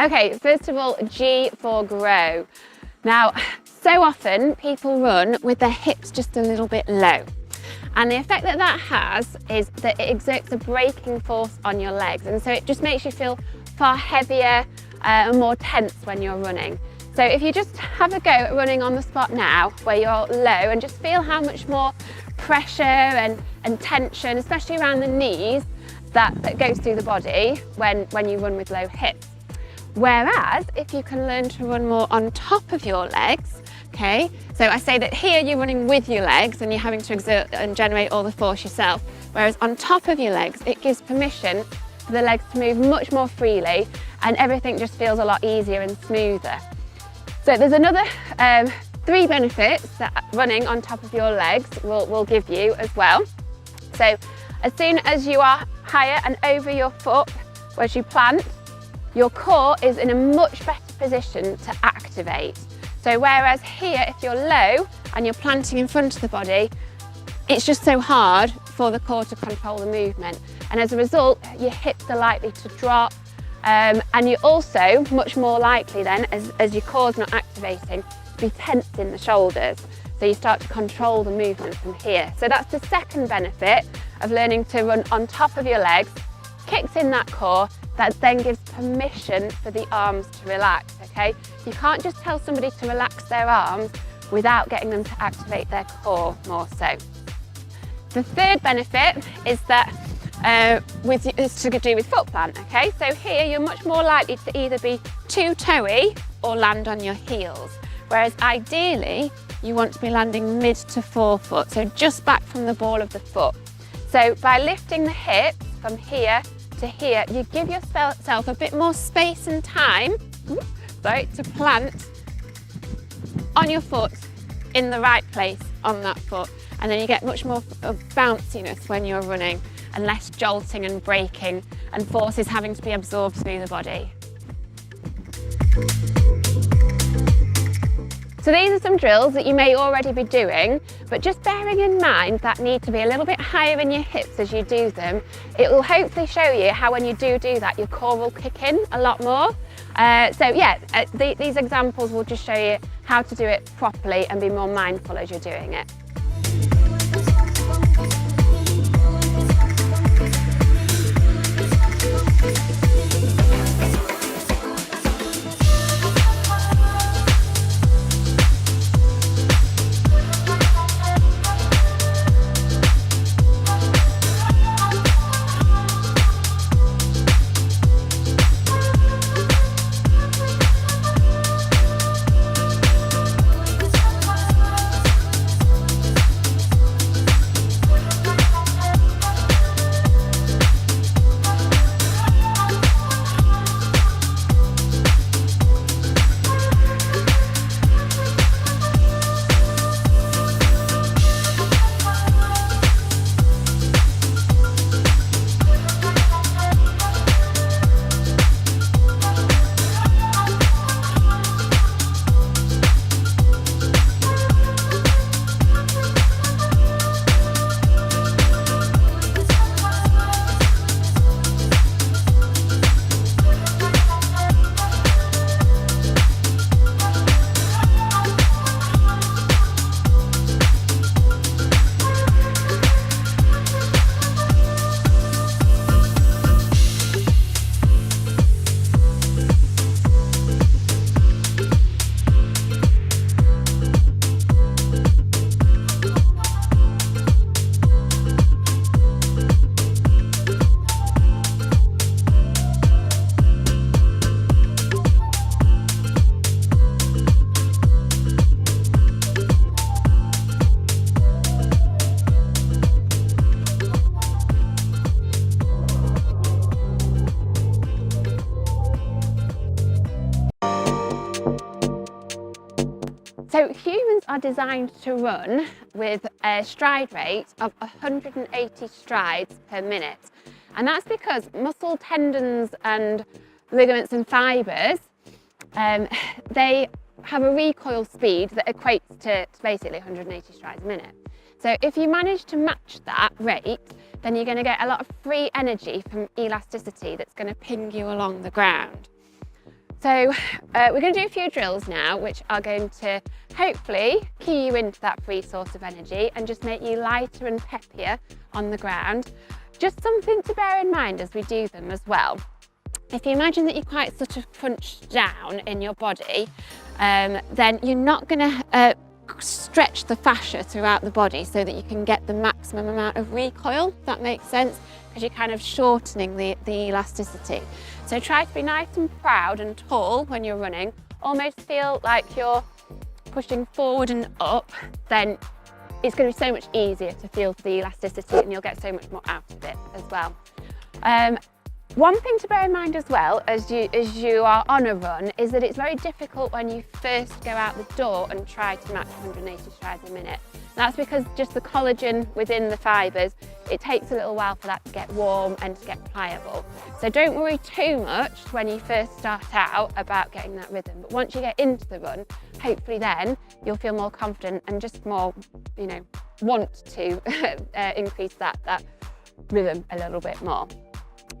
Okay, first of all, G for grow. Now, so often people run with their hips just a little bit low. And the effect that that has is that it exerts a braking force on your legs. And so it just makes you feel far heavier and more tense when you're running. So if you just have a go at running on the spot now, where you're low, and just feel how much more pressure and tension, especially around the knees, that goes through the body when you run with low hips. Whereas if you can learn to run more on top of your legs, okay, so I say that here you're running with your legs and you're having to exert and generate all the force yourself, whereas on top of your legs it gives permission for the legs to move much more freely and everything just feels a lot easier and smoother. So there's another 3 benefits that running on top of your legs will give you as well. So as soon as you are higher and over your foot, as you plant, your core is in a much better position to activate. So whereas here, if you're low and you're planting in front of the body, it's just so hard for the core to control the movement. And as a result, your hips are likely to drop. And you're also much more likely then, as your core's not activating, to be tensed in the shoulders. So you start to control the movement from here. So that's the second benefit of learning to run on top of your legs, kicks in that core, that then gives permission for the arms to relax, okay? You can't just tell somebody to relax their arms without getting them to activate their core more so. The third benefit is that it's to do with foot plant, okay? So here you're much more likely to either be too toey or land on your heels, whereas ideally you want to be landing mid to forefoot, so just back from the ball of the foot. So by lifting the hips from here to here, you give yourself a bit more space and time, to plant on your foot in the right place on that foot, and then you get much more bounciness when you're running and less jolting and braking and forces having to be absorbed through the body. So these are some drills that you may already be doing, but just bearing in mind that need to be a little bit higher in your hips as you do them, it will hopefully show you how when you do that, your core will kick in a lot more. These examples will just show you how to do it properly and be more mindful as you're doing it. So humans are designed to run with a stride rate of 180 strides per minute. And that's because muscle tendons and ligaments and fibres, they have a recoil speed that equates to basically 180 strides a minute. So if you manage to match that rate, then you're going to get a lot of free energy from elasticity that's going to ping you along the ground. So we're going to do a few drills now, which are going to hopefully key you into that free source of energy and just make you lighter and peppier on the ground. Just something to bear in mind as we do them as well. If you imagine that you're quite sort of crunched down in your body, then you're not going to stretch the fascia throughout the body so that you can get the maximum amount of recoil, if that makes sense, because you're kind of shortening the elasticity. So try to be nice and proud and tall when you're running, almost feel like you're pushing forward and up, then it's going to be so much easier to feel the elasticity and you'll get so much more out of it as well. One thing to bear in mind as well as you are on a run is that it's very difficult when you first go out the door and try to match 180 strides a minute. That's because just the collagen within the fibres, it takes a little while for that to get warm and to get pliable. So don't worry too much when you first start out about getting that rhythm. But once you get into the run, hopefully then you'll feel more confident and just more, want to increase that rhythm a little bit more.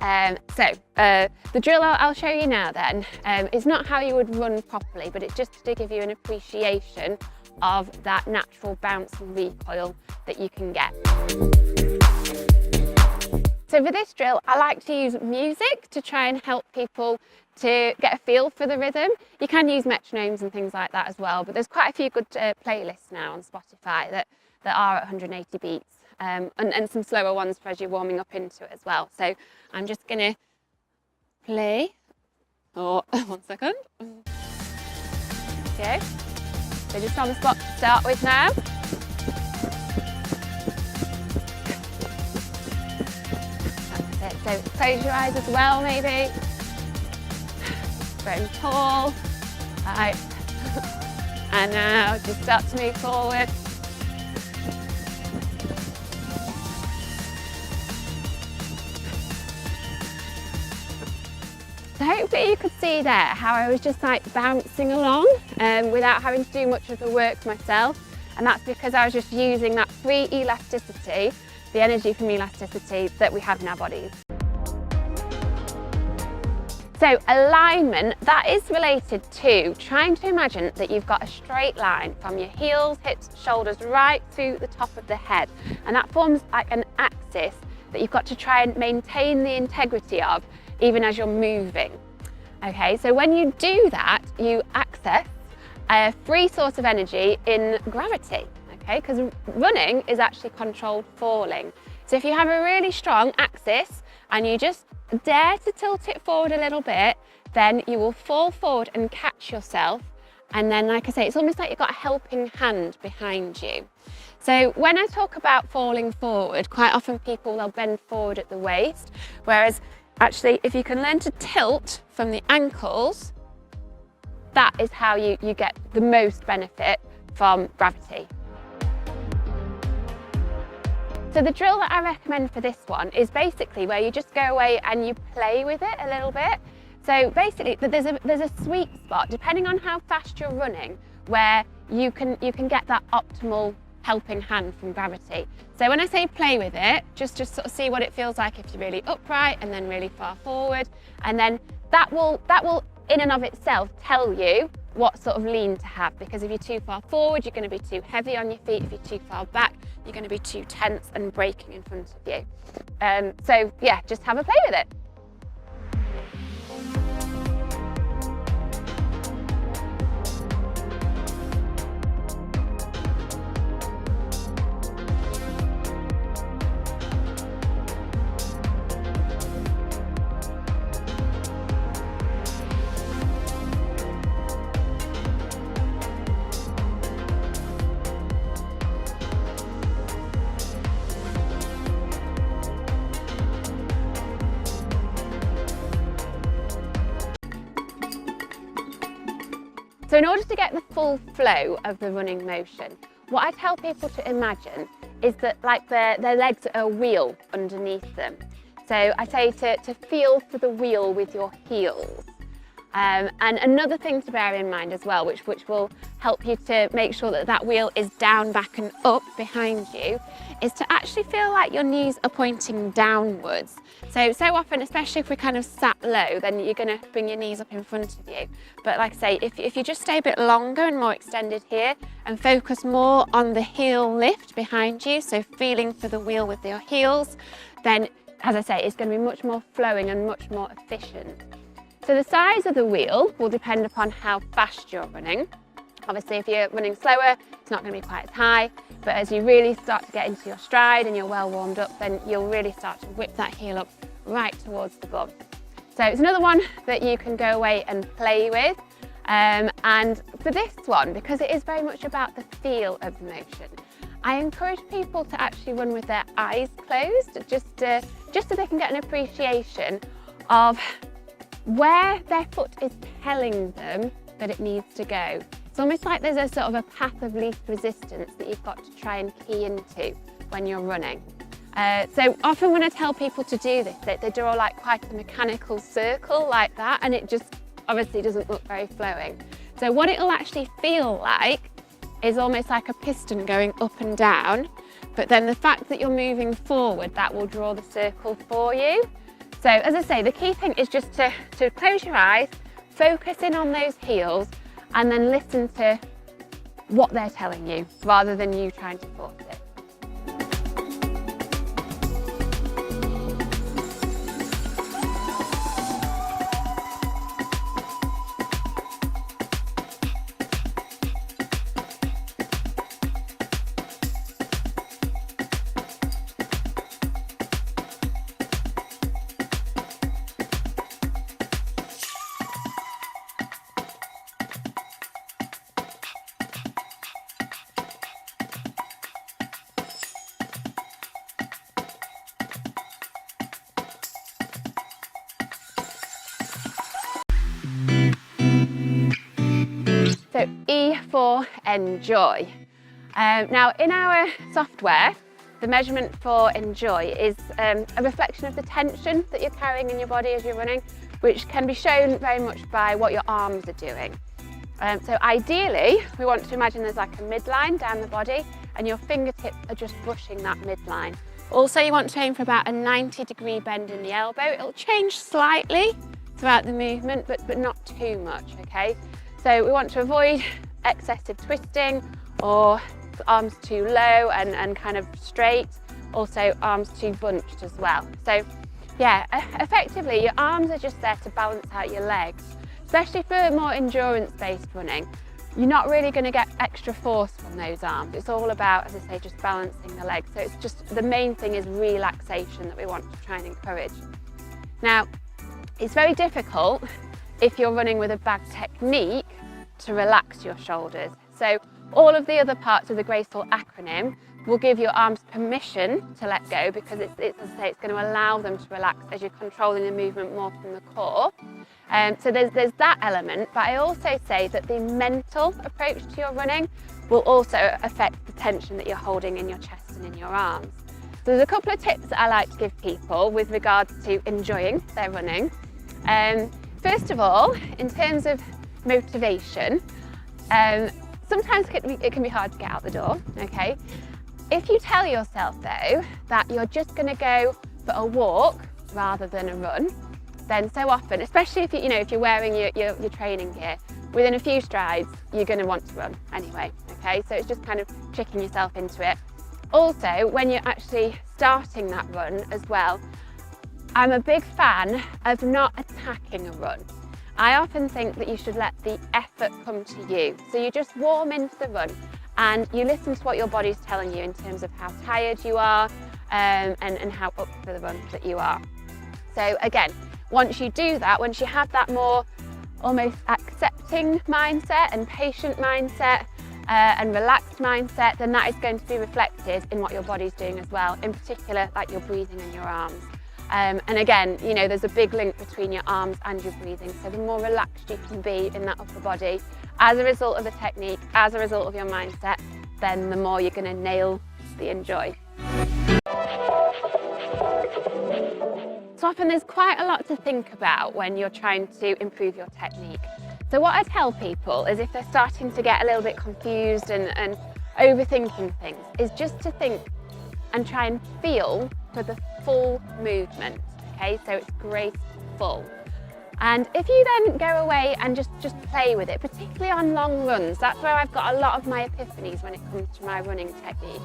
The drill I'll show you now then is not how you would run properly, but it's just to give you an appreciation of that natural bounce and recoil that you can get. So for this drill, I like to use music to try and help people to get a feel for the rhythm. You can use metronomes and things like that as well, but there's quite a few good playlists now on Spotify that are at 180 beats. And some slower ones for as you're warming up into it as well. So I'm just going to play. Oh, 1 second. Okay. So just on the spot to start with now. That's it. So close your eyes as well, maybe. Very tall. Right. And now just start to move forward. So hopefully you could see there how I was just like bouncing along without having to do much of the work myself. And that's because I was just using that free elasticity, the energy from elasticity that we have in our bodies. So alignment, that is related to trying to imagine that you've got a straight line from your heels, hips, shoulders, right through the top of the head. And that forms like an axis that you've got to try and maintain the integrity of even as you're moving. Okay, so when you do that, you access a free source of energy in gravity, okay, because running is actually controlled falling. So if you have a really strong axis and you just dare to tilt it forward a little bit, then you will fall forward and catch yourself. And then, like I say, it's almost like you've got a helping hand behind you. So when I talk about falling forward, quite often people, they'll bend forward at the waist, whereas actually, if you can learn to tilt from the ankles, that is how you get the most benefit from gravity. So the drill that I recommend for this one is basically where you just go away and you play with it a little bit. So basically, there's a sweet spot, depending on how fast you're running, where you can get that optimal helping hand from gravity. So when I say play with it, just sort of see what it feels like if you're really upright and then really far forward, and then that will in and of itself tell you what sort of lean to have, because if you're too far forward, you're going to be too heavy on your feet. If you're too far back, you're going to be too tense and braking in front of you. So yeah, just have a play with it. So in order to get the full flow of the running motion, what I tell people to imagine is that like their legs are a wheel underneath them. So I say to feel for the wheel with your heels. And another thing to bear in mind as well, which will help you to make sure that that wheel is down, back and up behind you, is to actually feel like your knees are pointing downwards. So often, especially if we're kind of sat low, then you're going to bring your knees up in front of you. But like I say, if you just stay a bit longer and more extended here and focus more on the heel lift behind you, so feeling for the wheel with your heels, then, as I say, it's going to be much more flowing and much more efficient. So the size of the wheel will depend upon how fast you're running. Obviously, if you're running slower, it's not going to be quite as high, but as you really start to get into your stride and you're well warmed up, then you'll really start to whip that heel up right towards the bum. So it's another one that you can go away and play with. And for this one, because it is very much about the feel of the motion, I encourage people to actually run with their eyes closed, just so they can get an appreciation of where their foot is telling them that it needs to go. It's almost like there's a sort of a path of least resistance that you've got to try and key into when you're running. So often when I tell people to do this, they draw like quite a mechanical circle like that, and it just obviously doesn't look very flowing. So what it'll actually feel like is almost like a piston going up and down, but then the fact that you're moving forward, that will draw the circle for you. So as I say, the key thing is just to close your eyes, focus in on those heels, and then listen to what they're telling you rather than you trying to force it. So E for enjoy. Now in our software, the measurement for enjoy is a reflection of the tension that you're carrying in your body as you're running, which can be shown very much by what your arms are doing. So ideally, we want to imagine there's like a midline down the body and your fingertips are just brushing that midline. Also, you want to aim for about a 90-degree bend in the elbow. It'll change slightly throughout the movement, but not too much, okay? So we want to avoid excessive twisting or arms too low and kind of straight, also arms too bunched as well. So yeah, effectively your arms are just there to balance out your legs, especially for more endurance-based running. You're not really going to get extra force from those arms. It's all about, as I say, just balancing the legs. So it's just, the main thing is relaxation that we want to try and encourage. Now, it's very difficult if you're running with a bad technique to relax your shoulders. So all of the other parts of the Graceful acronym will give your arms permission to let go, because it's as I say, it's going to allow them to relax as you're controlling the movement more from the core. So there's that element, but I also say that the mental approach to your running will also affect the tension that you're holding in your chest and in your arms. So there's a couple of tips that I like to give people with regards to enjoying their running. First of all, in terms of motivation, sometimes it can be hard to get out the door, okay? If you tell yourself though that you're just going to go for a walk rather than a run, then so often, especially if if you're wearing your training gear, within a few strides you're going to want to run anyway, okay? So it's just kind of tricking yourself into it. Also, when you're actually starting that run as well, I'm a big fan of not attacking a run. I often think that you should let the effort come to you. So you just warm into the run and you listen to what your body's telling you in terms of how tired you are and how up for the run that you are. So again, once you do that, once you have that more almost accepting mindset and patient mindset and relaxed mindset, then that is going to be reflected in what your body's doing as well, in particular like your breathing and your arms. And again, there's a big link between your arms and your breathing. So the more relaxed you can be in that upper body as a result of the technique, as a result of your mindset, then the more you're going to nail the enjoy. So often there's quite a lot to think about when you're trying to improve your technique. So what I tell people is if they're starting to get a little bit confused and overthinking things, is just to think and try and feel for the full movement, okay? So it's graceful. And if you then go away and just play with it, particularly on long runs, that's where I've got a lot of my epiphanies when it comes to my running technique.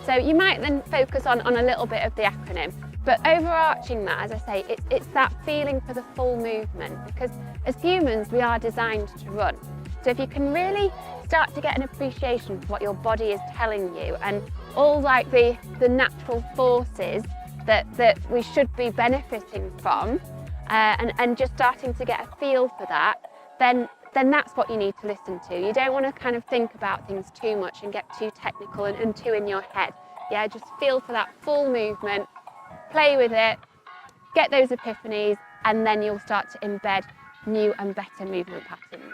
So you might then focus on a little bit of the acronym, but overarching that, as I say, it's that feeling for the full movement, because as humans, we are designed to run. So if you can really start to get an appreciation for what your body is telling you and all like the natural forces that we should be benefiting from, and just starting to get a feel for that, then that's what you need to listen to. You don't want to kind of think about things too much and get too technical and too in your head. Yeah, just feel for that full movement, play with it, get those epiphanies, and then you'll start to embed new and better movement patterns.